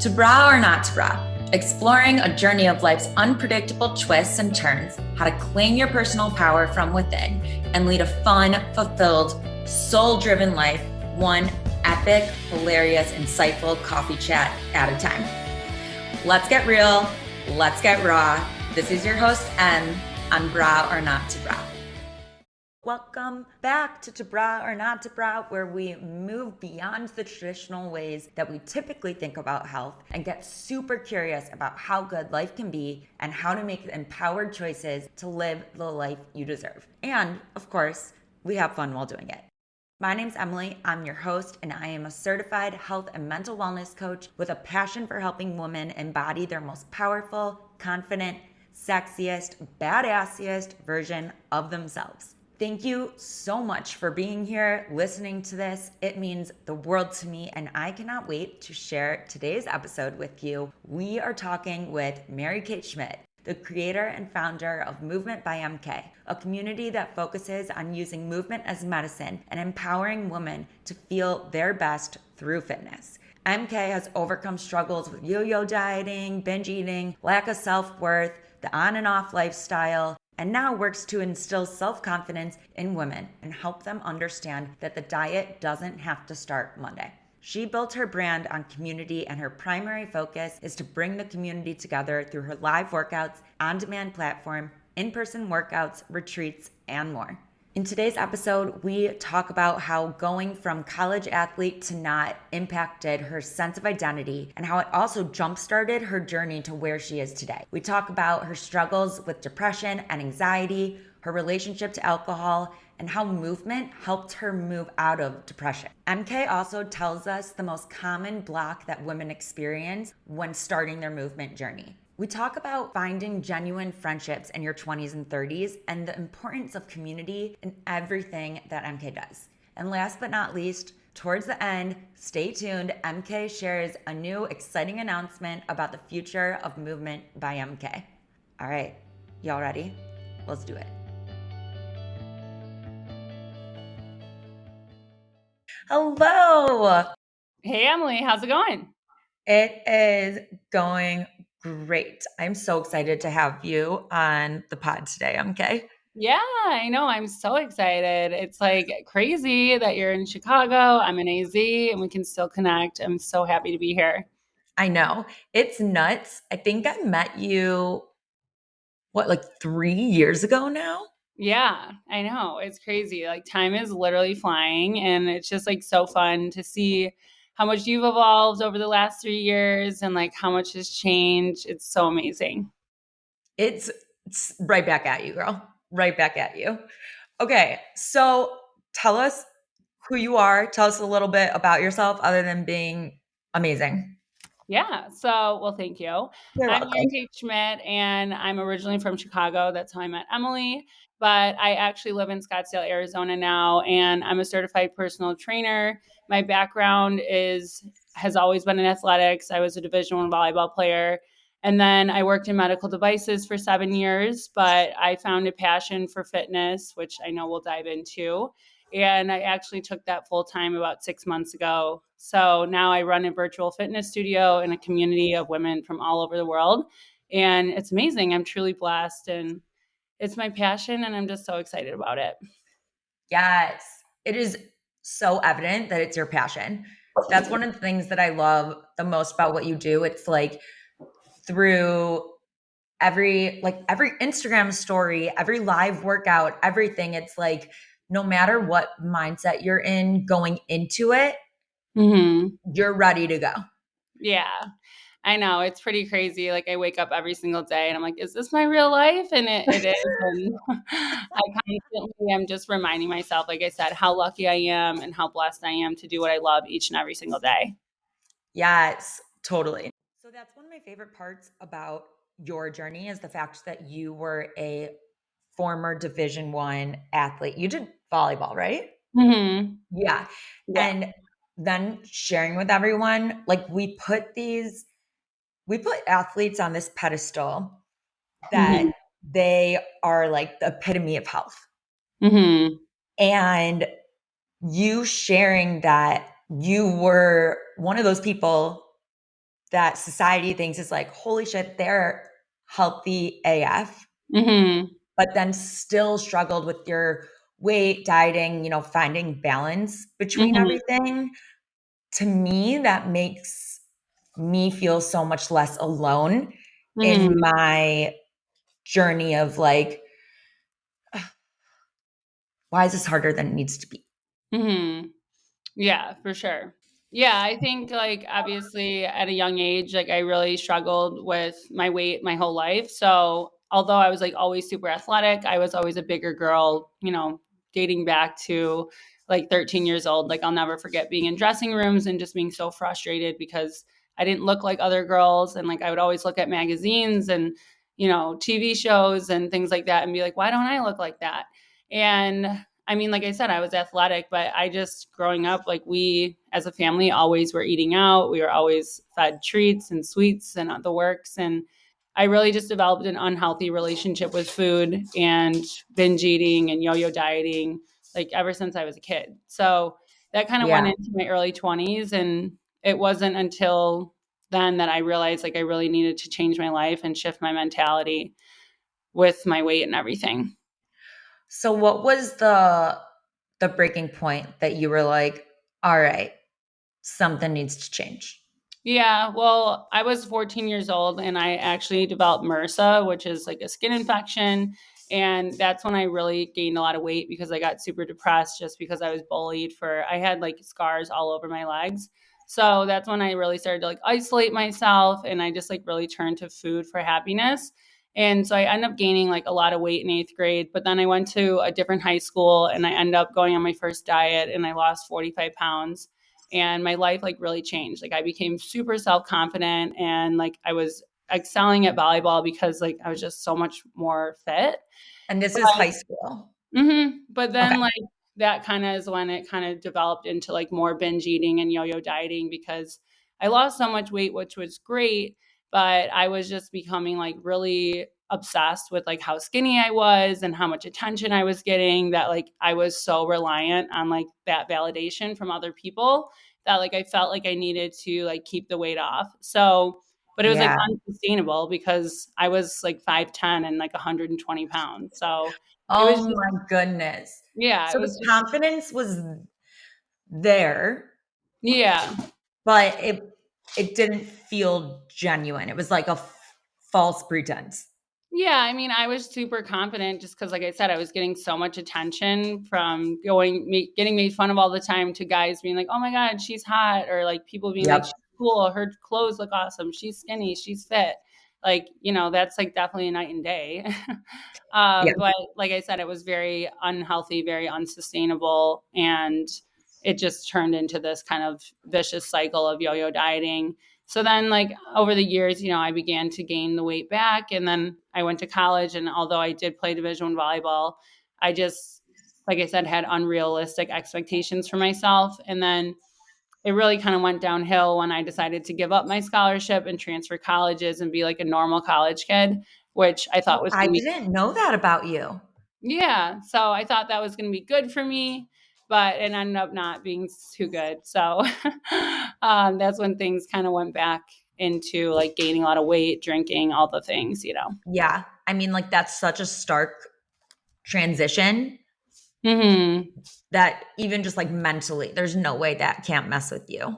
To bra or not to bra, exploring a journey of life's unpredictable twists and turns, how to claim your personal power from within and lead a fun, fulfilled, soul-driven life, one epic, hilarious, insightful coffee chat at a time. Let's get real. Let's get raw. This is your host, Em, on Bra or Not to Bra. Welcome back to Bra or Not to Bra, where we move beyond the traditional ways that we typically think about health and get super curious about how good life can be and how to make empowered choices to live the life you deserve. And of course, we have fun while doing it. My name's Emily. I'm your host, and I am a certified health and mental wellness coach with a passion for helping women embody their most powerful, confident, sexiest, badassiest version of themselves. Thank you so much for being here, listening to this. It means the world to me, and I cannot wait to share today's episode with you. We are talking with MaryKate Schmidt, the creator and founder of Movement by MK, a community that focuses on using movement as medicine and empowering women to feel their best through fitness. MK has overcome struggles with yo-yo dieting, binge eating, lack of self-worth, the on and off lifestyle, and now works to instill self-confidence in women and help them understand that the diet doesn't have to start Monday. She built her brand on community, and her primary focus is to bring the community together through her live workouts, on-demand platform, in-person workouts, retreats, and more. In today's episode, we talk about how going from college athlete to not impacted her sense of identity and how it also jump-started her journey to where she is today. We talk about her struggles with depression and anxiety, her relationship to alcohol, and how movement helped her move out of depression. MK also tells us the most common block that women experience when starting their movement journey. We talk about finding genuine friendships in your 20s and 30s and the importance of community in everything that MK does. And last but not least, towards the end, stay tuned. MK shares a new exciting announcement about the future of Movement by MK. All right, y'all ready? Let's do it. Hello. Hey, Emily, how's it going? It is going great. I'm so excited to have you on the pod today, MK. Yeah, I know. I'm so excited. It's like crazy that you're in Chicago. I'm in AZ and we can still connect. I'm so happy to be here. I know. It's nuts. I think I met you, like 3 years ago now? Yeah, I know. It's crazy. Like time is literally flying and it's just like so fun to see how much you've evolved over the last 3 years and like how much has changed. It's so amazing. It's right back at you, girl. Right back at you. Okay, so tell us who you are. Tell us a little bit about yourself other than being amazing. Yeah. Well, thank you. You're I'm welcome. MaryKate Schmidt, and I'm originally from Chicago. That's how I met Emily. But I actually live in Scottsdale, Arizona now, and I'm a certified personal trainer. My background has always been in athletics. I was a Division I volleyball player, and then I worked in medical devices for 7 years. But I found a passion for fitness, which I know we'll dive into. And I actually took that full time about 6 months ago. So now I run a virtual fitness studio in a community of women from all over the world. And it's amazing. I'm truly blessed and it's my passion and I'm just so excited about it. Yes, it is so evident that it's your passion. That's one of the things that I love the most about what you do. It's like through every Instagram story, every live workout, everything. It's like no matter what mindset you're in going into it, Mm-hmm. you're ready to go. Yeah, I know. It's pretty crazy. Like I wake up every single day and I'm like, is this my real life? And it is. And I constantly am just reminding myself, like I said, how lucky I am and how blessed I am to do what I love each and every single day. Yes, totally. So that's one of my favorite parts about your journey is the fact that you were a former Division One athlete. You did volleyball, right? Mm-hmm. Yeah. Yeah. And then sharing with everyone, like we put athletes on this pedestal that Mm-hmm. they are like the epitome of health. Mm-hmm. And you sharing that you were one of those people that society thinks is like, holy shit, they're healthy AF, Mm-hmm. but then still struggled with your weight, dieting, finding balance between Mm-hmm. everything. To me, that makes me feel so much less alone in Mm-hmm. my journey of like, why is this harder than it needs to be? Mm-hmm. Yeah, for sure. Yeah, I think like obviously at a young age, like I really struggled with my weight my whole life. So although I was like always super athletic, I was always a bigger girl, dating back to like 13 years old. Like I'll never forget being in dressing rooms and just being so frustrated because I didn't look like other girls. And like I would always look at magazines and, TV shows and things like that and be like, why don't I look like that? And I mean, like I said, I was athletic, but I just growing up, like we as a family always were eating out. We were always fed treats and sweets and the works. And I really just developed an unhealthy relationship with food and binge eating and yo yo dieting, like ever since I was a kid. So that kind of went Yeah. into my early 20s. And it wasn't until then that I realized like I really needed to change my life and shift my mentality with my weight and everything. So what was the breaking point that you were like, all right, something needs to change? Yeah, well, I was 14 years old and I actually developed MRSA, which is like a skin infection. And that's when I really gained a lot of weight because I got super depressed just because I was bullied I had like scars all over my legs. So that's when I really started to like isolate myself and I just like really turned to food for happiness. And so I ended up gaining like a lot of weight in eighth grade. But then I went to a different high school and I ended up going on my first diet and I lost 45 pounds and my life like really changed. Like I became super self-confident and like I was excelling at volleyball because like I was just so much more fit. And this is high school. But Okay. then like that kind of is when it kind of developed into like more binge eating and yo-yo dieting because I lost so much weight, which was great, but I was just becoming like really obsessed with like how skinny I was and how much attention I was getting that like I was so reliant on like that validation from other people that like I felt like I needed to like keep the weight off. So but it was like Yeah. unsustainable because I was like 5'10" and like 120 pounds. So it was Oh just my goodness. yeah, So it the was just confidence was there, yeah. but it didn't feel genuine. It was like a false pretense. Yeah, I mean, I was super confident just because, like I said, I was getting so much attention from getting made fun of all the time to guys being like, "Oh my god, she's hot," or like people being like, Yep. "She's cool, her clothes look awesome, she's skinny, she's fit." Like, that's like definitely a night and day. Yeah. But like I said, it was very unhealthy, very unsustainable, and it just turned into this kind of vicious cycle of yo-yo dieting. So then, like over the years, I began to gain the weight back, and then I went to college. And although I did play Division I volleyball, I just, like I said, had unrealistic expectations for myself. And then it really kind of went downhill when I decided to give up my scholarship and transfer colleges and be like a normal college kid, which I thought Oh, was I going to be didn't know that about you. yeah. So I thought that was going to be good for me, but it ended up not being too good. So that's when things kind of went back into like gaining a lot of weight, drinking, all the things. Yeah. I mean, like that's such a stark transition Hmm. that even just like mentally, there's no way that can't mess with you.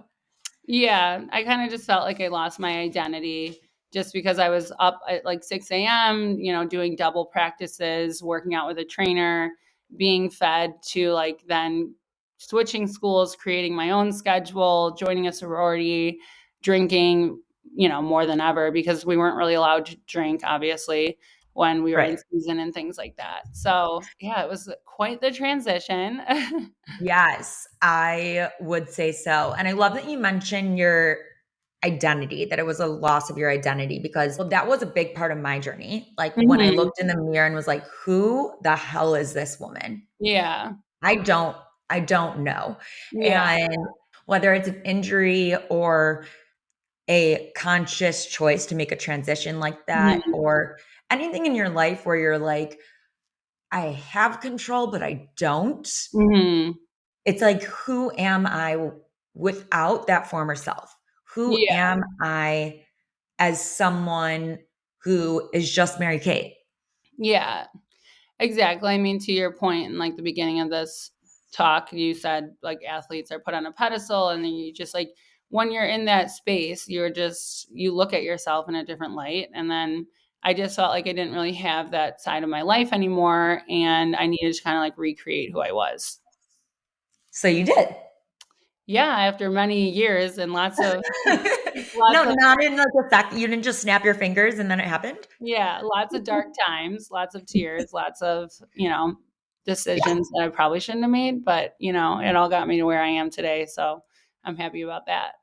Yeah. I kind of just felt like I lost my identity just because I was up at like 6 a.m., doing double practices, working out with a trainer, being fed to like then switching schools, creating my own schedule, joining a sorority, drinking, more than ever because we weren't really allowed to drink, obviously, when we were in Right. season and things like that. So, yeah, it was quite the transition. Yes, I would say so. And I love that you mentioned your identity, that it was a loss of your identity, because well, that was a big part of my journey. Like when I Mhm. looked in the mirror and was like, who the hell is this woman? Yeah. I don't, I don't know. Yeah. And whether it's an injury or a conscious choice to make a transition like that, Mhm. or anything in your life where you're like, I have control, but I don't. Mhm. It's like, who am I without that former self? Who Yeah. am I as someone who is just Mary Kate? Yeah. Exactly. I mean, to your point in like the beginning of this talk, you said like athletes are put on a pedestal, and then you just like when you're in that space, you look at yourself in a different light. And then I just felt like I didn't really have that side of my life anymore, and I needed to kind of like recreate who I was. So you did. Yeah, after many years and lots of No, lots of not in like the fact that you didn't just snap your fingers and then it happened. yeah, lots of dark times, lots of tears, lots of, Yeah, decisions that I probably shouldn't have made, but, it all got me to where I am today, so I'm happy about that.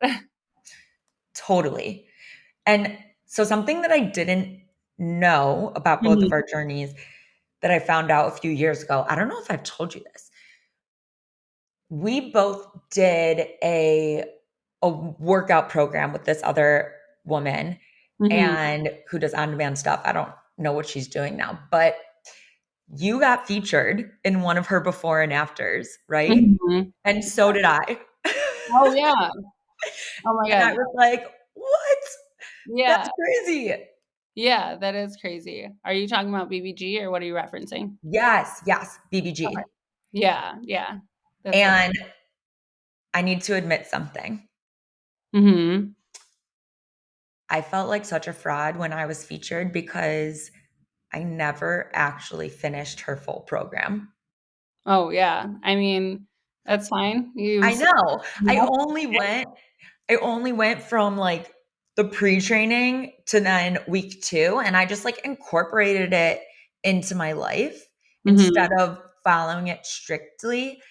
totally. And so something that I didn't know about both of Mhm, our journeys that I found out a few years ago, I don't know if I've told you this. We both did a workout program with this other woman mhm, and who does on-demand stuff. I don't know what she's doing now, but you got featured in one of her before and afters, right? mhm. And so did I. Oh, yeah. Oh my And I god. was like, "What? That's Yeah, crazy." yeah, that is crazy. Are you talking about BBG or what are you referencing? Yes, yes, Okay. BBG. Yeah, yeah. That's so And I need to admit something. Mhm. I felt like such a fraud when I was featured because I never actually finished her full program. Oh, yeah. I mean, that's fine. I know. I Yep. only went I only went from like the pre-training to then week 2 and I just like incorporated it into my life instead Mhm, of following it strictly,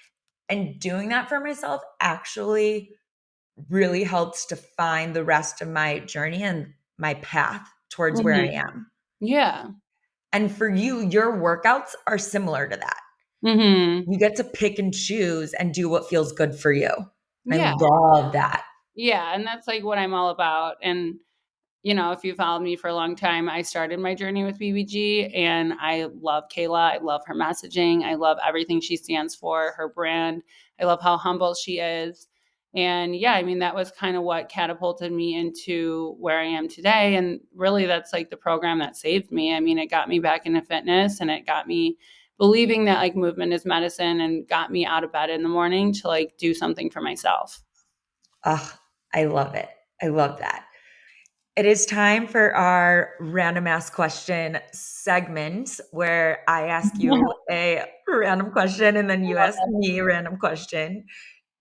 and doing that for myself actually really helps define the rest of my journey and my path towards where I mhm. am. Yeah. And for you, your workouts are similar to that. Mhm. You get to pick and choose and do what feels good for you. I Yeah. love that. Yeah, and that's, like, what I'm all about, and, if you followed me for a long time, I started my journey with BBG, and I love Kayla, I love her messaging, I love everything she stands for, her brand, I love how humble she is, and, yeah, I mean, that was kinda what catapulted me into where I am today, and really that's, like, the program that saved me. I mean, it got me back into fitness, and it got me believing that, like, movement is medicine and got me out of bed in the morning to, like, do something for myself. Oh, I love it. I love that. It is time for our random ask question segment where I ask you a random question and then you ask me a random question.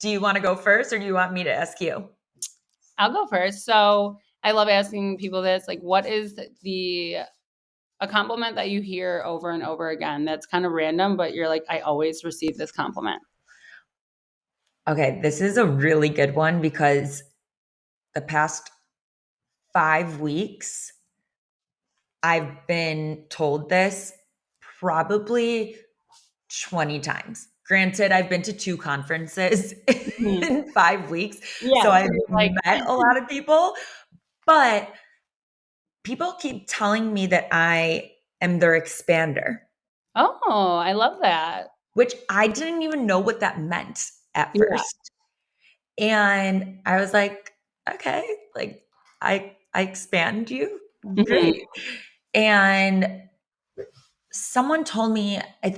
Do you want to go first or do you want me to ask you? I'll go first. So I love asking people this, like, what is a compliment that you hear over and over again that's kind of random, but you're like, I always receive this compliment. Okay, this is a really good one because the past 5 weeks, I've been told this probably 20 times. Granted, I've been to 2 conferences Mhm. in 5 weeks, Yeah. so So I've you're like, met a lot of people, but people keep telling me that I am their expander, oh, I love that. which I didn't even know what that meant at Yeah. first. And I was like, "Okay, like I expand you? Mhm. Great." And someone told me, um I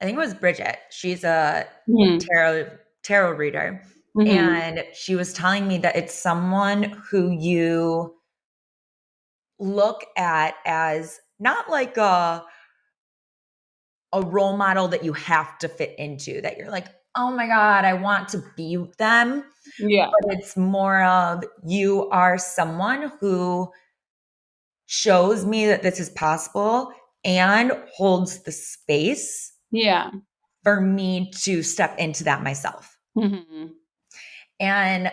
think it was Bridget. She's a Mhm. tarot reader, Mhm. and she was telling me that it's someone who you look at as not like a role model that you have to fit into, that you're like, "Oh my god, I want to be them." Yeah. But it's more of you are someone who shows me that this is possible and holds the space Yeah. for me to step into that myself. Mhm. And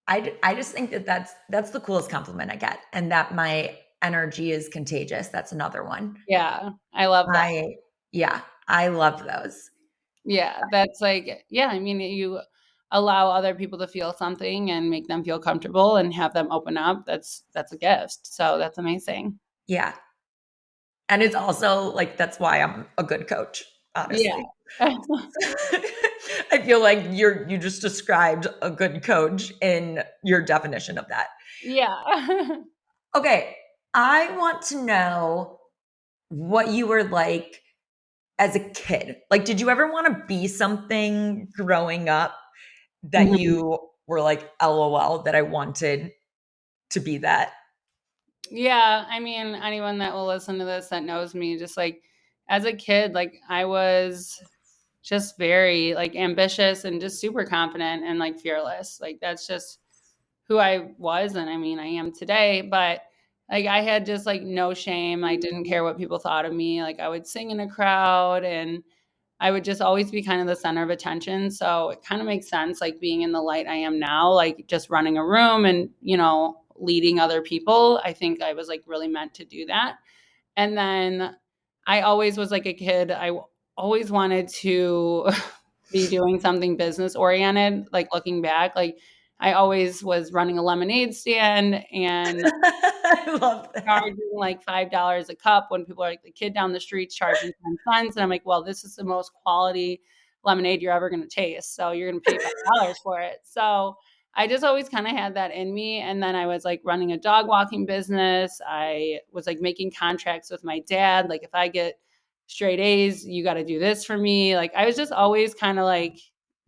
I just think that that's the coolest compliment I get, and that my energy is contagious. That's another one. Yeah. I love that. I Yeah, I love those. Yeah, that's like yeah, I mean, you allow other people to feel something and make them feel comfortable and have them open up. That's a gift. So that's amazing. Yeah. And it's also like that's why I'm a good coach, Yeah. honestly. I feel like you just described a good coach in your definition of that. Yeah. Okay, I want to know what you were like as a kid. Like, did you ever want to be something growing up that Mhm. you were like, LOL, that I wanted to be that? Yeah, I mean, anyone that will listen to this that knows me, just like as a kid, like I was just very like ambitious and just super confident and like fearless. Like that's just who I was, and I mean I am today, but like I had just like no shame. I didn't care what people thought of me. Like I would sing in a crowd, and I would just always be kind of the center of attention. So it kind of makes sense, like being in the light I am now, like just running a room and, leading other people. I think I was like really meant to do that. And then I always was like a kid. Always wanted to be doing something business oriented, like looking back. Like I always was running a lemonade stand and I love that. charging like $5 a cup when people are like the kid down the street's charging 10 cents. And I'm like, well, this is the most quality lemonade you're ever going to taste. So you're going to pay $5 for it. So I just always kind of had that in me. And then I was like running a dog walking business. I was like making contracts with my dad. Like, if I get straight A's, you got to do this for me. Like, I was just always kind of like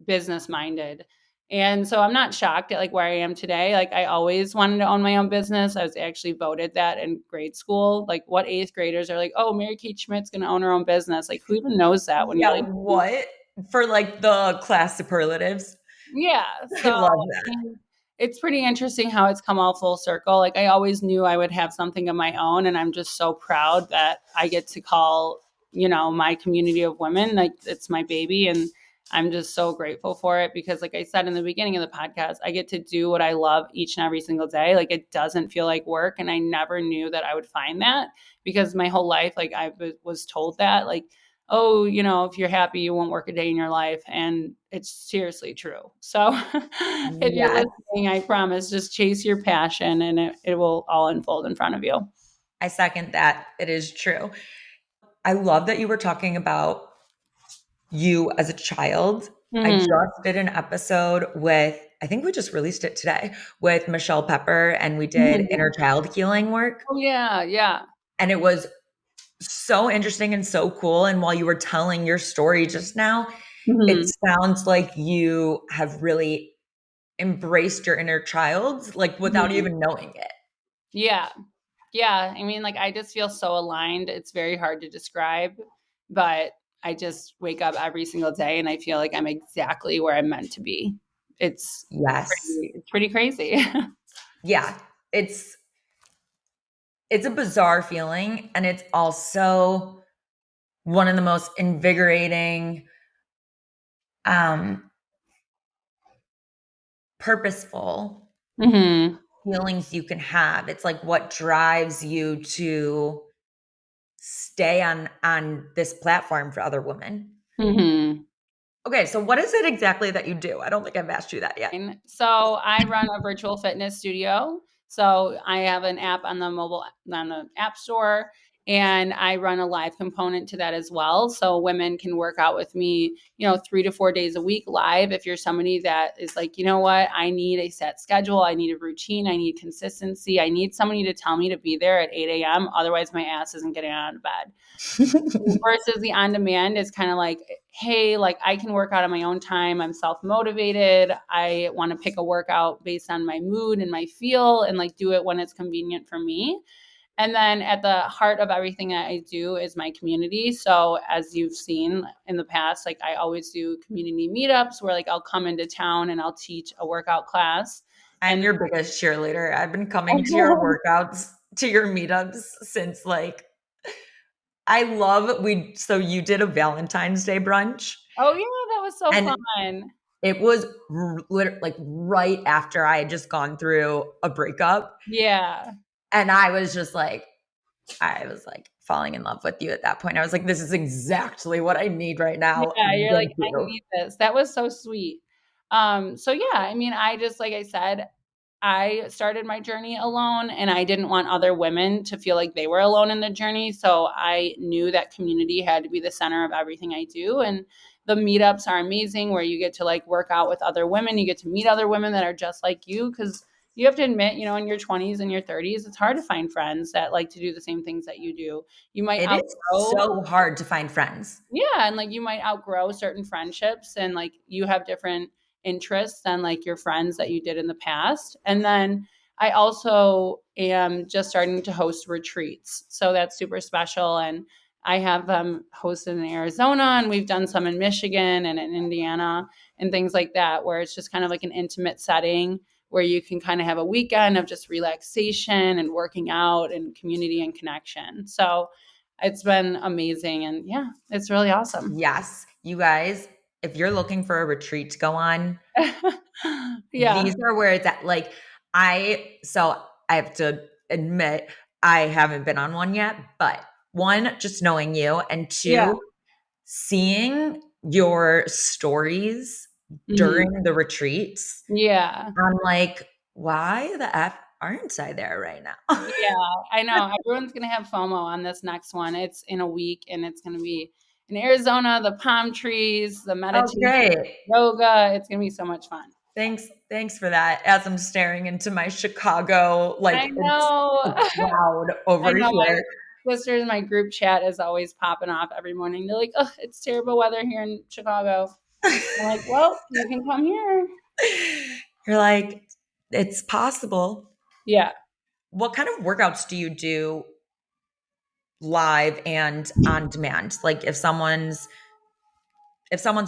business minded. And so I'm not shocked at like where I am today. Like I always wanted to own my own business. I was actually voted that in grade school. Like what eighth graders are like, oh, MaryKate Schmidt's going to own her own business. Like who even knows that when you're Yeah, like, what? For like the class superlatives. yeah. I So love I that. mean, it's pretty interesting how it's come all full circle. Like I always knew I would have something of my own, and I'm just so proud that I get to call, my community of women like it's my baby, and I'm just so grateful for it because like I said in the beginning of the podcast, I get to do what I love each and every single day. Like it doesn't feel like work, and I never knew that I would find that because my whole life like was told that like, oh, if you're happy, you won't work a day in your life. And it's seriously true. So if you're Yes, listening, I promise, just chase your passion and it will all unfold in front of you. I second that. It is true. I love that you were talking about you as a child. I Hmm. just did an episode with, I think we just released it today, with Michelle Pepper, and we did Hmm. inner child healing work. Oh, yeah. Yeah. And it was so interesting and so cool. And while you were telling your story just now, it Hmm. sounds like you have really embraced your inner child, like without Hmm. even knowing it. Yeah. Yeah. I mean, like, I just feel so aligned. It's very hard to describe, but I just wake up every single day and I feel like I'm exactly where I'm meant to be. It's Yes. it's pretty crazy. Yeah. It's it's a bizarre feeling, and it's also one of the most invigorating, um purposeful Hmm. feelings you can have. It's like what drives you to stay on this platform for other women. Hmm. Okay, so what is it exactly that you do? I don't think I've asked you that yet. So I run a virtual fitness studio. So I have an app on the app store, and I run a live component to that as well. So women can work out with me, 3 to 4 days a week live. If you're somebody that is like, you know what, I need a set schedule, I need a routine, I need consistency, I need somebody to tell me to be there at 8 a.m. Otherwise, my ass isn't getting out of bed. Versus the on demand is kind of like, hey, like I can work out on my own time. I'm self motivated. I want to pick a workout based on my mood and my feel and like do it when it's convenient for me. And then at the heart of everything that I do is my community. So as you've seen in the past, like I always do community meetups where like I'll come into town and I'll teach a workout class. I'm And your biggest cheerleader. I've been coming to your workouts, to your meetups since like I love we so you did a Valentine's Day brunch, oh yeah, that was so and fun. it was like right after I had just gone through a breakup, Yeah. and I was like falling in love with you at that point. I was like, this is exactly what I need right now. Yeah, you're like, Thank "I you. need this." That was so sweet. So yeah, I mean, I just like I said, I started my journey alone and I didn't want other women to feel like they were alone in the journey. So I knew that community had to be the center of everything I do. And The meetups are amazing where you get to like work out with other women. You get to meet other women that are just like you, because you have to admit, in your 20s and your 30s, it's hard to find friends that like to do the same things that you do. You might It is outgrow so hard to find friends. Yeah, and like you might outgrow certain friendships, and like you have different interests than like your friends that you did in the past. And then I also am just starting to host retreats. So that's super special. And I have hosted in Arizona, and we've done some in Michigan and in Indiana and things like that, where it's just kind of like an intimate setting where you can kind of have a weekend of just relaxation and working out and community and connection. So it's been amazing. And yeah, it's really awesome. Yes, you guys, if you're looking for a retreat to go on, Yeah. these are where it's at. Like, I have to admit, I haven't been on one yet, but one, just knowing you, and Yeah. two, seeing your stories Mhm. during the retreats, Yeah. I'm like, why the F aren't I there right now? Yeah. I know. Everyone's going to have FOMO on this next one. It's in a week, and it's going to be in Arizona, the palm trees, the Oh, meditation, great. yoga. It's going to be so much fun. Thanks for that. As I'm staring into my Chicago, I like it's know. a cloud I over know. My here. sisters, my group chat is always popping off every morning. They're like, oh, it's terrible weather here in Chicago. I'm like, well, you can come here. You're like, it's possible. Yeah. What kind of workouts do you do live and on demand? Like if someone's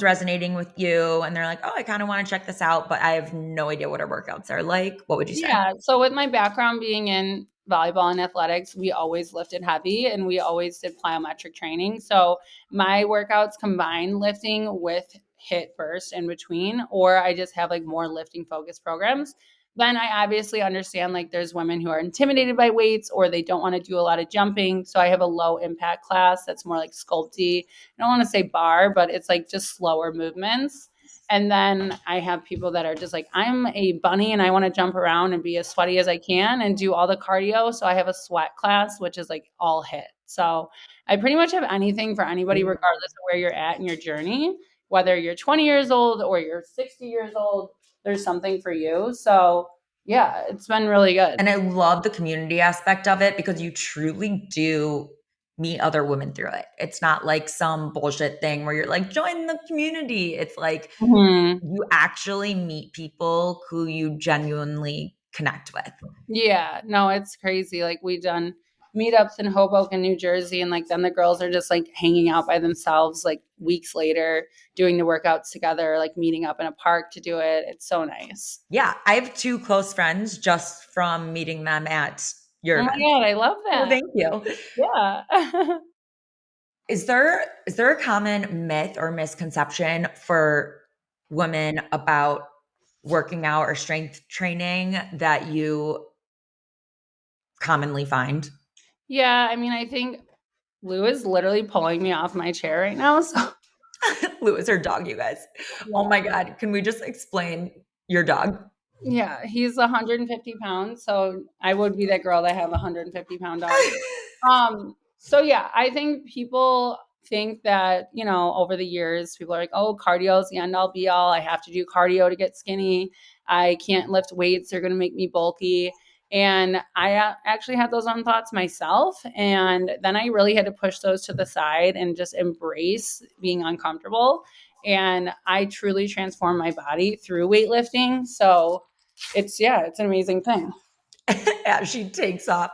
resonating with you and they're like, "Oh, I kind of want to check this out, but I have no idea what our workouts are like." What would you say? Yeah. So with my background being in volleyball and athletics, we always lifted heavy and we always did plyometric training. So my workouts combine lifting with hit burst in between, or I just have like more lifting focused programs. Then I obviously understand like there's women who are intimidated by weights or they don't want to do a lot of jumping. So I have a low impact class that's more like sculpty. I don't want to say bar, but it's like just slower movements. And then I have people that are just like, I'm a bunny and I want to jump around and be as sweaty as I can and do all the cardio. So I have a sweat class, which is like all hit. So I pretty much have anything for anybody, regardless of where you're at in your journey, whether you're 20 years old or you're 60 years old, there's something for you. So yeah, it's been really good. And I love the community aspect of it because you truly do meet other women through it. It's not like some bullshit thing where you're like, join the community. It's like Mhm. you actually meet people who you genuinely connect with. Yeah, no, it's crazy. Like we done meetups in Hoboken, New Jersey, and like then the girls are just like hanging out by themselves like weeks later, doing the workouts together, like meeting up in a park to do it. It's so nice. Yeah, I have two close friends just from meeting them at your Oh my event. God, I love Well, that. thank you. Yeah. Is there a common myth or misconception for women about working out or strength training that you commonly find? Yeah, I mean, I think Lou is literally pulling me off my chair right now. So Lou is her dog, you guys. Oh my God. Can we just explain your dog? yeah, he's 150 pounds. So I would be that girl that have a 150-pound dog. So yeah, I think people think that, over the years, people are like, oh, cardio is the end all be all. I have to do cardio to get skinny. I can't lift weights. They're going to make me bulky. And I actually had those own thoughts myself. And then I really had to push those to the side and just embrace being uncomfortable. And I truly transformed my body through weightlifting. So it's an amazing thing. As she takes off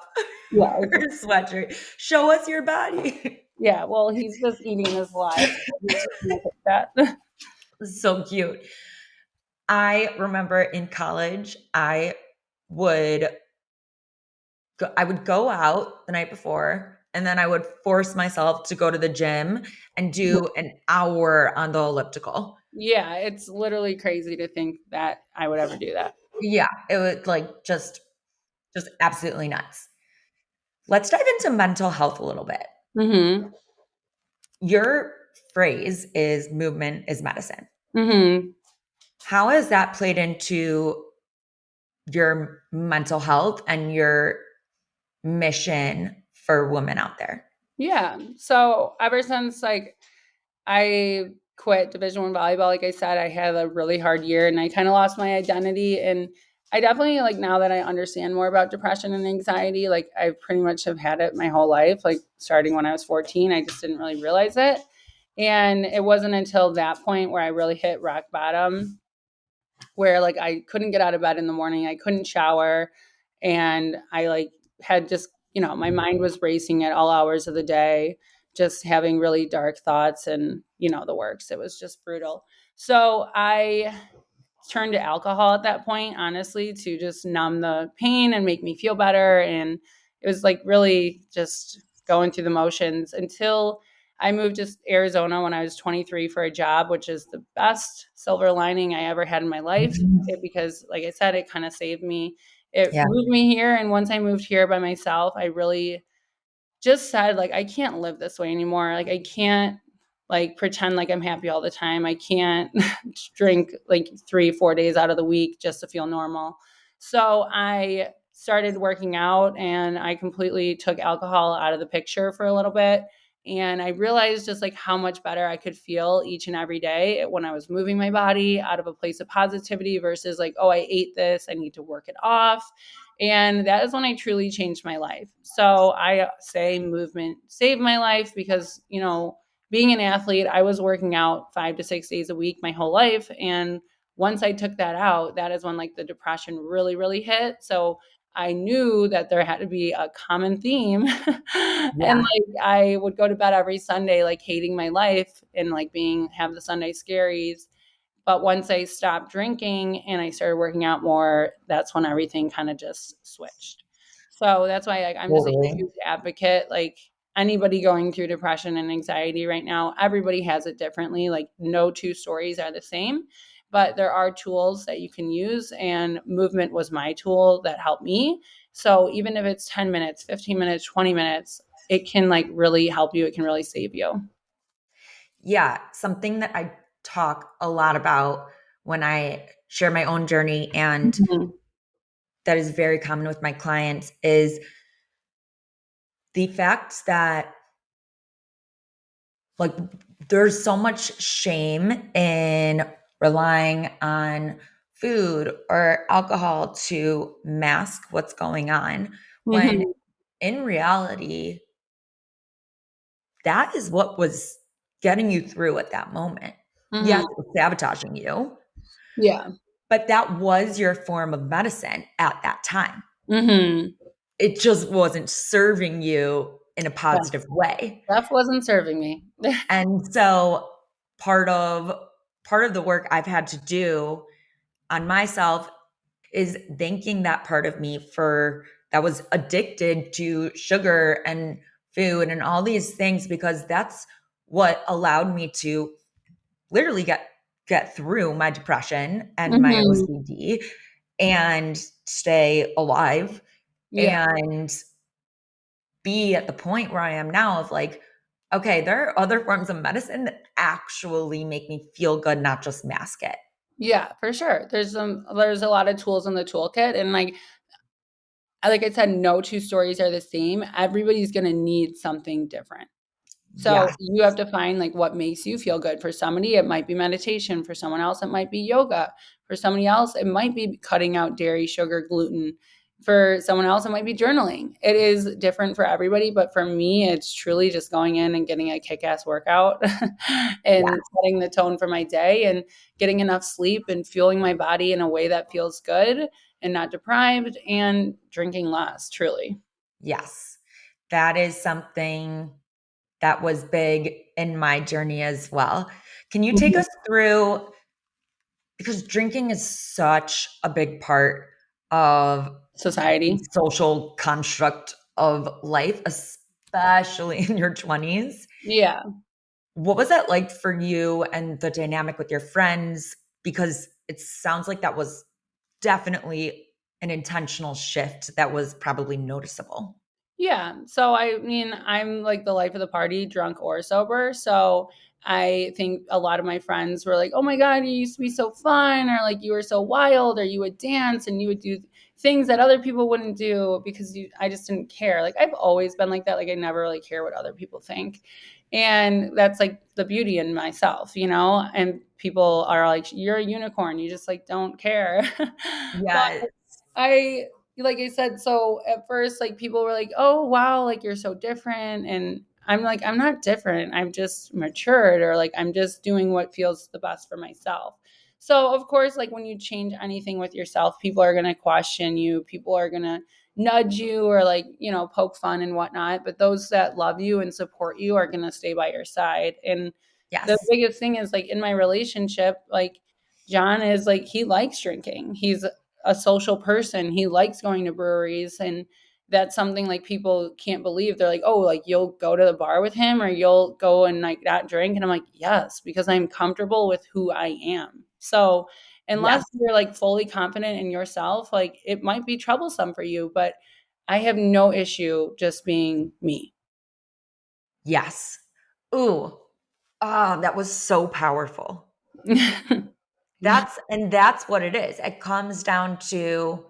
Yeah. her sweatshirt. Show us your body. Yeah, well, he's just eating his life. So he's just gonna take that. So cute. I remember in college, would I would go out the night before and then I would force myself to go to the gym and do an hour on the elliptical. Yeah, it's literally crazy to think that I would ever do that. Yeah, it was like just absolutely nuts. Let's dive into mental health a little bit. Mhm. Your phrase is movement is medicine. Mhm. How has that played into your mental health and your mission for women out there? Yeah. So ever since like I quit Division 1 volleyball, like I said, I had a really hard year and I kind of lost my identity. And I definitely, like, now that I understand more about depression and anxiety, like I pretty much have had it my whole life, like starting when I was 14. I just didn't really realize it. And it wasn't until that point where I really hit rock bottom, where like I couldn't get out of bed in the morning, I couldn't shower, and I like had just, my mind was racing at all hours of the day, just having really dark thoughts and, the works. It was just brutal. So I turned to alcohol at that point, honestly, to just numb the pain and make me feel better. And it was like really just going through the motions until I moved to Arizona when I was 23 for a job, which is the best silver lining I ever had in my life. Because, like I said, it kind of saved me. It Yeah. moved me here. And once I moved here by myself, I really just said, like, I can't live this way anymore. Like, I can't like pretend like I'm happy all the time. I can't drink like 3, 4 days out of the week just to feel normal. So I started working out and I completely took alcohol out of the picture for a little bit. And I realized just like how much better I could feel each and every day when I was moving my body out of a place of positivity versus like, oh, I ate this, I need to work it off. And that is when I truly changed my life. So I say movement saved my life because, being an athlete, I was working out 5 to 6 days a week my whole life. And once I took that out, that is when like the depression really, really hit. So I knew that there had to be a common theme. And Yeah. like I would go to bed every Sunday, like hating my life and like have the Sunday scaries. But once I stopped drinking and I started working out more, that's when everything kind of just switched. So that's why, like, I'm just a Totally. huge advocate. Like anybody going through depression and anxiety right now, everybody has it differently. Like no two stories are the same, but there are tools that you can use. And movement was my tool that helped me. So even if it's 10 minutes, 15 minutes, 20 minutes, it can like really help you. It can really save you. Yeah. Something that I talk a lot about when I share my own journey, and Mhm. that is very common with my clients, is the fact that, like, there's so much shame in relying on food or alcohol to mask what's going on, when Mhm. in reality, that is what was getting you through at that moment. Yes, Mhm. it was sabotaging you, Yeah. but that was your form of medicine at that time. Mhm. It just wasn't serving you in a Yeah. positive way. Stuff wasn't serving me. And so part of part of the work I've had to do on myself is thanking that part of me for that was addicted to sugar and food and all these things, because that's what allowed me to literally get through my depression and my Mhm. OCD and stay alive Yeah. and be at the point where I am now of like, okay, there are other forms of medicine that actually make me feel good, not just mask it. Yeah, for sure. There's a lot of tools in the toolkit, and like I said, no two stories are the same. Everybody's going to need something different. So Yes. you have to find like what makes you feel good. For somebody, it might be meditation. For someone else, it might be yoga. For somebody else, it might be cutting out dairy, sugar, gluten. For someone else, it might be journaling. It is different for everybody, but for me, it's truly just going in and getting a kick-ass workout Yeah. and setting the tone for my day and getting enough sleep and fueling my body in a way that feels good and not deprived and drinking less, truly. Yes. That is something that was big in my journey as well. Can you take Mhm. us through, because drinking is such a big part of the Society. social construct of life, especially in your 20s. Yeah. What was that like for you and the dynamic with your friends? Because it sounds like that was definitely an intentional shift that was probably noticeable. Yeah. So I mean, I'm like the life of the party, drunk or sober. So I think a lot of my friends were like, "Oh my god, you used to be so fun," or like, "You were so wild," or "You would dance and you would do things that other people wouldn't do because I just didn't care. Like I've always been like that. Like I never really care what other people think. And that's like the beauty in myself, you know? And people are like, you're a unicorn. You just like don't care. But Yes. I, like I said, so at first, like people were like, oh, wow, like you're so different. And I'm like, I'm not different. I'm just matured, or like I'm just doing what feels the best for myself. So, of course, like when you change anything with yourself, people are going to question you. People are going to nudge you or like, you know, poke fun and whatnot. But those that love you and support you are going to stay by your side. And the Yes. biggest thing is like in my relationship, like John is like, he likes drinking. He's a social person. He likes going to breweries, and that's something like people can't believe. They're like, "Oh, like you'll go to the bar with him or you'll go and like not drink." And I'm like, "Yes, because I'm comfortable with who I am." So, unless Yes. you're like fully confident in yourself, like it might be troublesome for you, but I have no issue just being me. Yes. Ooh. Ah, that was so powerful. That's what it is. It comes down to,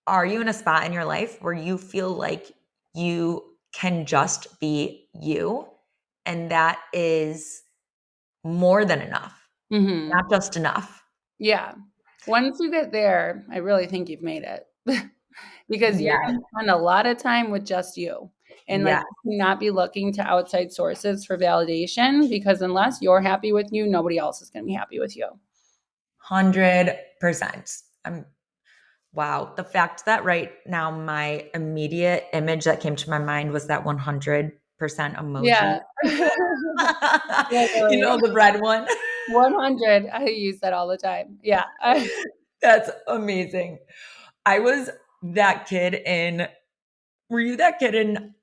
are you in a spot in your life where you feel like you can just be you? And that is more than enough, Hmm. not just enough. Yeah. Once you get there, I really think you've made it. Because you're Yes. gonna spend a lot of time with just you. And, like, Yes. you cannot be looking to outside sources for validation, because unless you're happy with you, nobody else is gonna be happy with you. 100%. I'm Wow. The fact that right now my immediate image that came to my mind was that 100% emoji. Yeah. You Literally. know, the red one. 100. I use that all the time. Yeah. That's amazing. I was that kid in Were you that kid in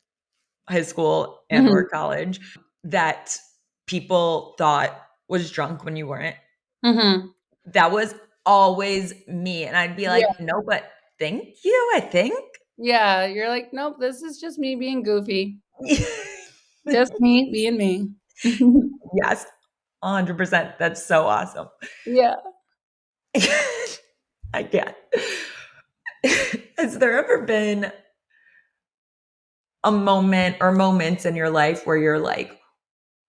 high school and or Mhm. college that people thought was drunk when you weren't? Mhm. That was always me, and I'd be Yeah. like, "No, but thank you, I think." Yeah. You're like, "Nope, this is just me being goofy. Just me being me." Yes, 100%. That's so awesome. Yeah. I can't. Has there ever been a moment or moments in your life where you're like,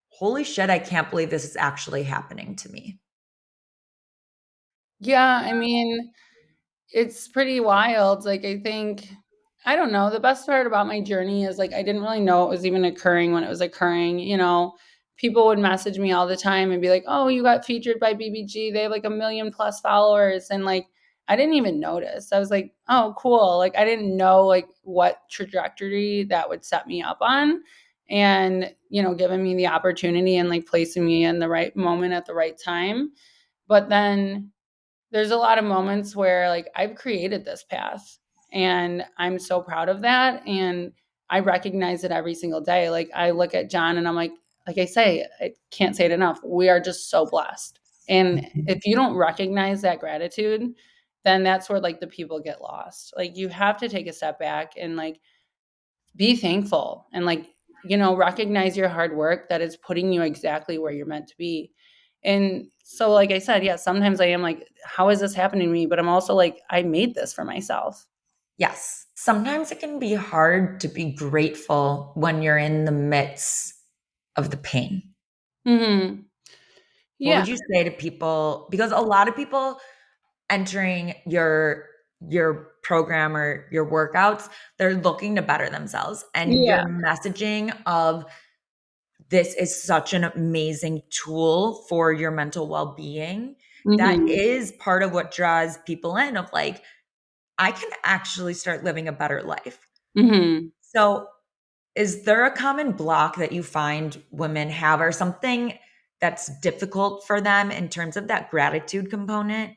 "Holy shit, I can't believe this is actually happening to me?" Yeah, I mean, it's pretty wild. Like, I don't know. The best part about my journey is like I didn't really know it was even occurring when it was occurring. You know, people would message me all the time and be like, "Oh, you got featured by BBG. They have like 1 million plus followers." And like I didn't even notice. I was like, "Oh, cool." Like I didn't know like what trajectory that would set me up on. And, you know, giving me the opportunity and like placing me in the right moment at the right time. But then there's a lot of moments where like I've created this path and I'm so proud of that, and I recognize it every single day. Like I look at John and I'm like I say, I can't say it enough. We are just so blessed. And Mhm. if you don't recognize that gratitude, then that's where like the people get lost. Like you have to take a step back and like be thankful and like, you know, recognize your hard work that is putting you exactly where you're meant to be. And so like I said, yeah, sometimes I am like, how is this happening to me? But I'm also like, I made this for myself. Yes. Sometimes it can be hard to be grateful when you're in the midst of the pain. Hmm. What Yeah. would you say to people? Because a lot of people entering your program or your workouts, they're looking to better themselves. And Yeah. your messaging of this is such an amazing tool for your mental well-being. That Hmm. is part of what draws people in of like, I can actually start living a better life. Hmm. So is there a common block that you find women have or something that's difficult for them in terms of that gratitude component?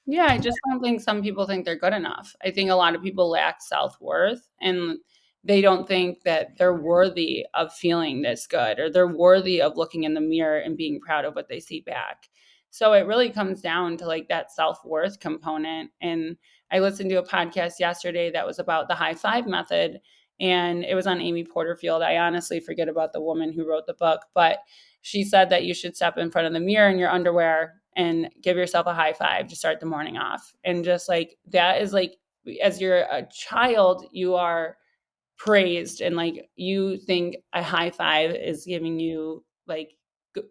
Yeah, I just don't think some people think they're good enough. I think a lot of people lack self-worth, and they don't think that they're worthy of feeling this good, or they're worthy of looking in the mirror and being proud of what they see back. So it really comes down to like that self-worth component. And I listened to a podcast yesterday that was about the high five method, and it was on Amy Porterfield. I honestly forget about the woman who wrote the book, but she said that you should step in front of the mirror in your underwear and give yourself a high five to start the morning off. And just like that is like, as you're a child, you are praised, and like you think a high five is giving you like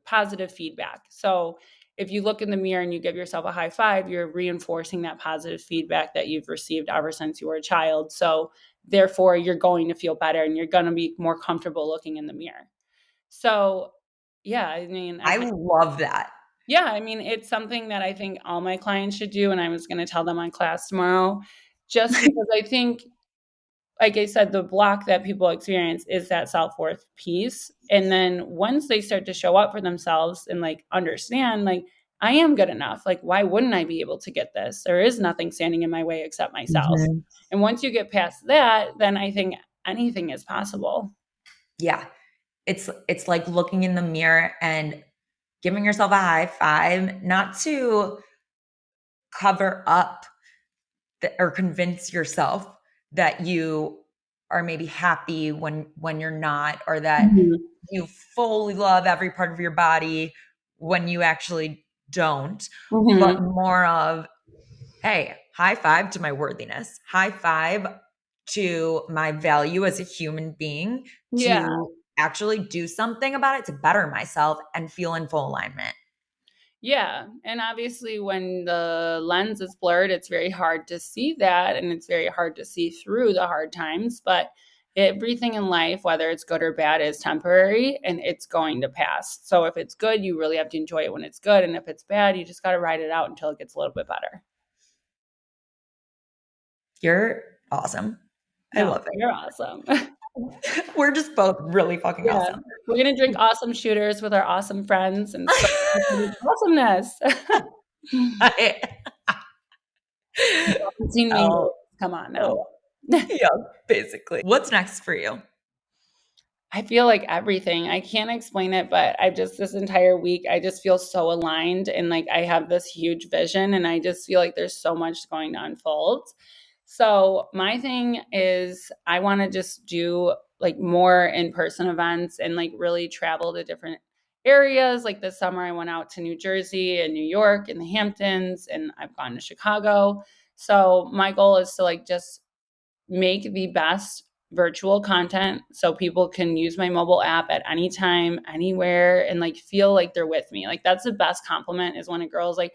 positive feedback. So if you look in the mirror and you give yourself a high five, you're reinforcing that positive feedback that you've received ever since you were a child. So therefore, you're going to feel better and you're going to be more comfortable looking in the mirror. So, yeah, I mean, I love that. yeah, I mean, it's something that I think all my clients should do. And I was going to tell them on class tomorrow, just because I think, like I said, the block that people experience is that self-worth piece. And then once they start to show up for themselves and like understand, like, I am good enough. Like, why wouldn't I be able to get this? There is nothing standing in my way except myself. Mm-hmm. And once you get past that, then I think anything is possible. Yeah. It's like looking in the mirror and giving yourself a high five, not to cover up or convince yourself that you are maybe happy when you're not, or that Mhm. you fully love every part of your body when you actually don't, but Mhm. more of, hey, high five to my worthiness, high five to my value as a human being, Yeah. to actually do something about it to better myself and feel in full alignment. Yeah. And obviously, when the lens is blurred, it's very hard to see that. And it's very hard to see through the hard times. But everything in life, whether it's good or bad, is temporary and it's going to pass. So if it's good, you really have to enjoy it when it's good. And if it's bad, you just got to ride it out until it gets a little bit better. You're awesome. I No, love you're awesome. it. We're just both really fucking Yeah. awesome. We're going to drink awesome shooters with our awesome friends and spread awesomeness. I, 17 oh, mingles. Come on now. oh, yeah, basically. What's next for you? I feel like everything. I can't explain it, but I just this entire week I just feel so aligned, and like I have this huge vision, and I just feel like there's so much going to unfold. So my thing is I want to just do like more in-person events and like really travel to different areas. Like this summer I went out to New Jersey and New York and the Hamptons, and I've gone to Chicago. So my goal is to like just make the best virtual content so people can use my mobile app at any time, anywhere, and like feel like they're with me. Like that's the best compliment, is when a girl's like,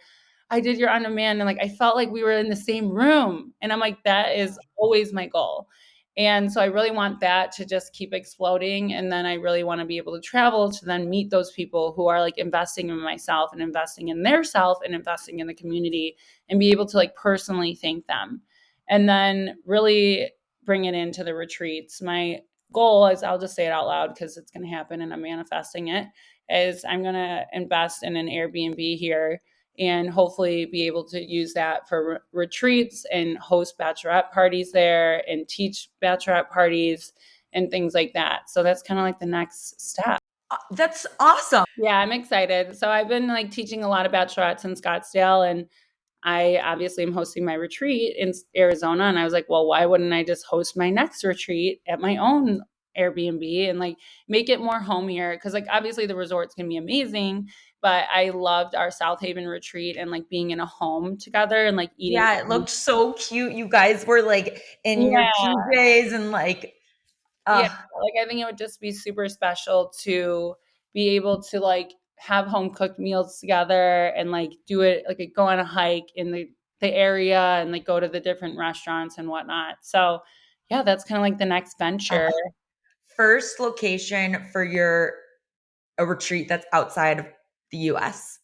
I did your on demand and like I felt like we were in the same room. And I'm like, that is always my goal. And so I really want that to just keep exploding. And then I really want to be able to travel to then meet those people who are like investing in myself and investing in their self and investing in the community, and be able to like personally thank them. And then really bring it into the retreats. My goal is, I'll just say it out loud because it's going to happen and I'm manifesting it, is I'm going to invest in an Airbnb here and hopefully be able to use that for retreats and host bachelorette parties there and teach bachelorette parties and things like that. So that's kind of like the next step. That's awesome. Yeah, I'm excited. So I've been like teaching a lot of bachelorettes in Scottsdale, and I obviously am hosting my retreat in Arizona. And I was like, well, why wouldn't I just host my next retreat at my own Airbnb and like make it more homier? Cause like obviously the resorts can be amazing, but I loved our South Haven retreat and like being in a home together and like eating. Yeah, it looked so cute. You guys were like in your Yeah. PJs and like, Yeah. uh, Like I think it would just be super special to be able to like have home cooked meals together and like do it, like go on a hike in the area and like go to the different restaurants and whatnot. So yeah, that's kind of like the next venture. first location for a retreat that's outside of the US.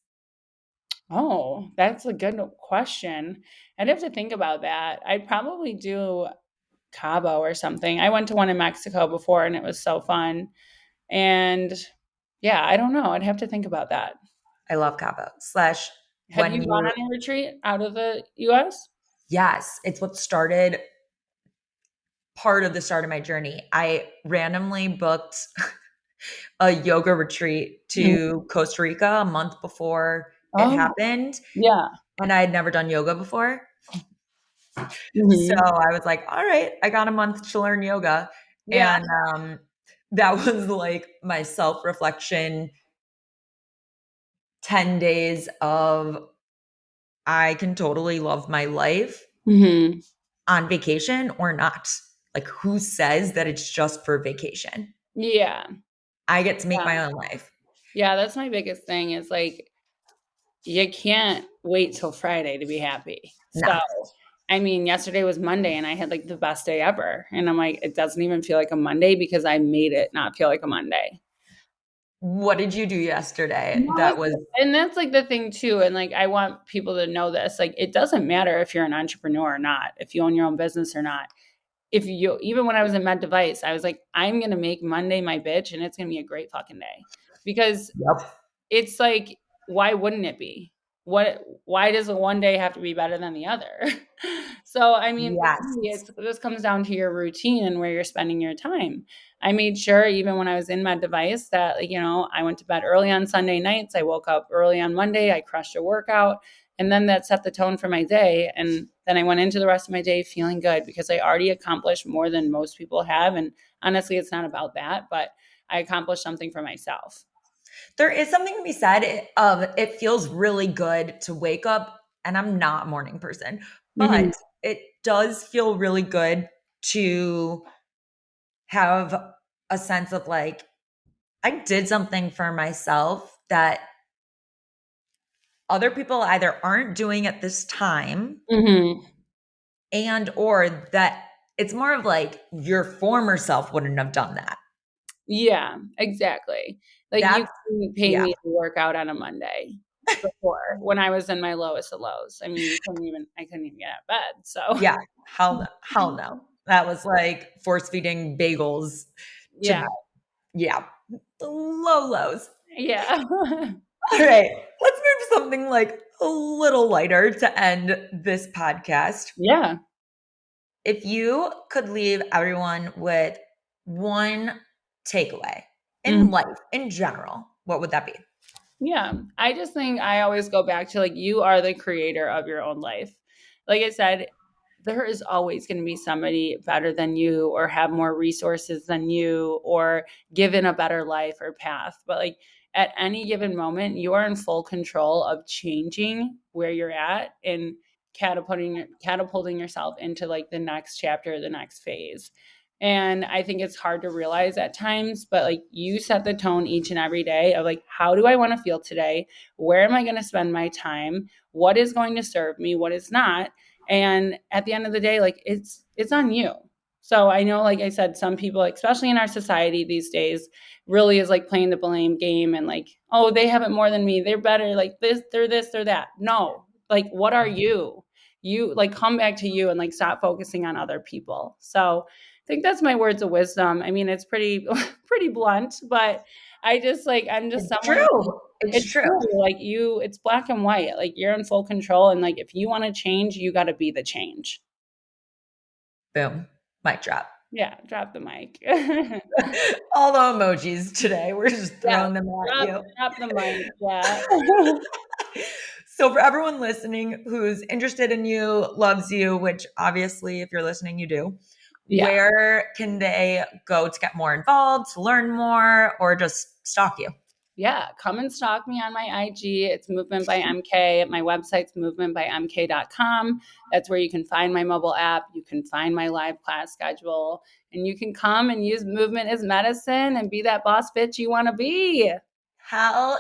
Oh, that's a good question. I'd have to think about that. I'd probably do Cabo or something. I went to one in Mexico before and it was so fun. And yeah, I don't know. I'd have to think about that. I love Cabo. Slash Have when you gone you on a retreat out of the US? Yes, it's what started part of the start of my journey. I randomly booked a yoga retreat Mhm. to Costa Rica a month before it Oh, happened, yeah. and I had never done yoga before. So Mhm. I was like, all right, I got a month to learn yoga. Yeah. And that was like my self reflection 10 days of I can totally love my life Mm-hmm. on vacation or not. Like, who says that it's just for vacation? Yeah. I get to make Yeah. my own life. Yeah. That's my biggest thing is like, you can't wait till Friday to be happy. So, No. I mean, yesterday was Monday and I had like the best day ever. And I'm like, it doesn't even feel like a Monday because I made it not feel like a Monday. What did you do yesterday? No, That was, and that's like the thing too. And like, I want people to know this. Like, it doesn't matter if you're an entrepreneur or not, if you own your own business or not. If you, even when I was in med device, I was like, I'm going to make Monday my bitch and it's going to be a great fucking day because yep. it's like, why wouldn't it be? Why does one day have to be better than the other? So, I mean, for Yes. me, this comes down to your routine and where you're spending your time. I made sure, even when I was in med device, that, like, I went to bed early on Sunday nights. I woke up early on Monday. I crushed a workout. And then that set the tone for my day. And then I went into the rest of my day feeling good because I already accomplished more than most people have. And honestly, it's not about that, but I accomplished something for myself. There is something to be said of it feels really good to wake up, and I'm not a morning person, Mhm. but it does feel really good to have a sense of like, I did something for myself that other people either aren't doing at this time Mhm. and or that it's more of like your former self wouldn't have done that. Yeah, exactly. Like, you That's couldn't pay yeah. me to work out on a Monday before when I was in my lowest of lows. I mean, I couldn't even get out of bed, so Yeah. Hell no. Hell no. That was like force feeding bagels yeah, to yeah. Low lows. yeah. All right. Let's move to something like a little lighter to end this podcast. Yeah. If you could leave everyone with one takeaway in Mhm. life in general, what would that be? Yeah, I just think I always go back to like you are the creator of your own life. Like I said, there is always going to be somebody better than you or have more resources than you or given a better life or path. But like at any given moment, you are in full control of changing where you're at and catapulting yourself into like the next chapter, the next phase. And I think it's hard to realize at times, but like you set the tone each and every day of like, how do I want to feel today? Where am I going to spend my time? What is going to serve me? What is not? And at the end of the day, like it's on you. So I know, like I said, some people, especially in our society these days, really is like playing the blame game and like, oh, they have it more than me. They're better, like this, they're that. No, like what are you? You like come back to you and like stop focusing on other people. So I think that's my words of wisdom. I mean, it's pretty pretty blunt, but I'm just It's someone. true. It's It's true. true. Like it's black and white. Like you're in full control, and like if you want to change, you got to be the change. Boom. Mic drop. Yeah, drop the mic. All the emojis today. We're just Yeah, throwing them at drop you. drop the mic. Yeah, So, for everyone listening who's interested in you, loves you, which obviously, if you're listening, you do, yeah. where can they go to get more involved, to learn more, or just stalk you? Yeah, come and stalk me on my IG. It's Movement by MK. My website's movementbymk.com. That's where you can find my mobile app. You can find my live class schedule. And you can come and use movement as medicine and be that boss bitch you want to be. Hell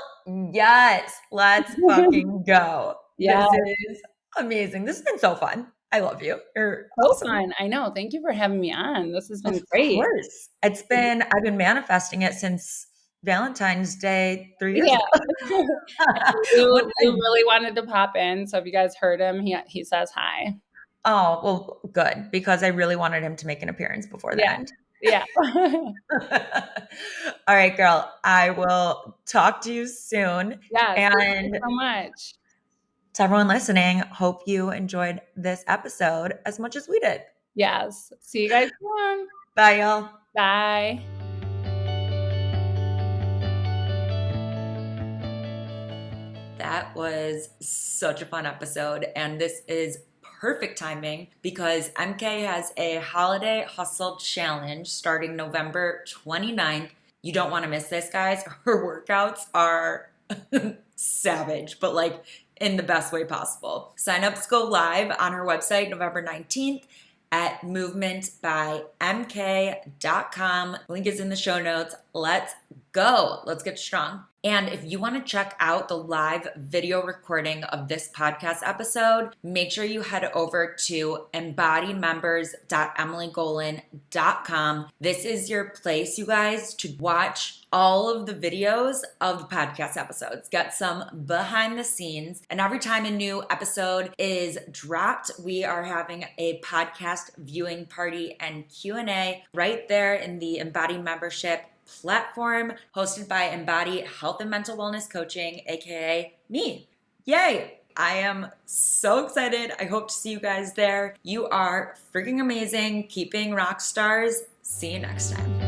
yes. Let's fucking go. Yeah, This is amazing. This has been so fun. I love you. You're so awesome. fun. I know. Thank you for having me on. This has been Of great. course. I've been manifesting it since Valentine's Day 3 years Yeah. ago. When Lou really wanted to pop in. So if you guys heard him, he says hi. oh, well, good, because I really wanted him to make an appearance before the Yeah. end. Yeah. All right, girl. I will talk to you soon. Yes. Thank you And so much. to everyone listening, hope you enjoyed this episode as much as we did. Yes. See you guys soon. Bye, y'all. Bye. That was such a fun episode. And this is perfect timing because MK has a holiday hustle challenge starting November 29th. You don't want to miss this, guys. Her workouts are savage, but like in the best way possible. Signups go live on her website November 19th at movementbymk.com. Link is in the show notes. Let's go. Let's get strong. And if you want to check out the live video recording of this podcast episode, make sure you head over to embodiedmembers.emilygolan.com. This is your place, you guys, to watch all of the videos of the podcast episodes. Get some behind the scenes. And every time a new episode is dropped, we are having a podcast viewing party and Q&A right there in the Embodied membership platform, hosted by Embody Health and Mental Wellness Coaching, aka me. Yay! I am so excited. I hope to see you guys there. You are freaking amazing. Keep being rock stars. See you next time.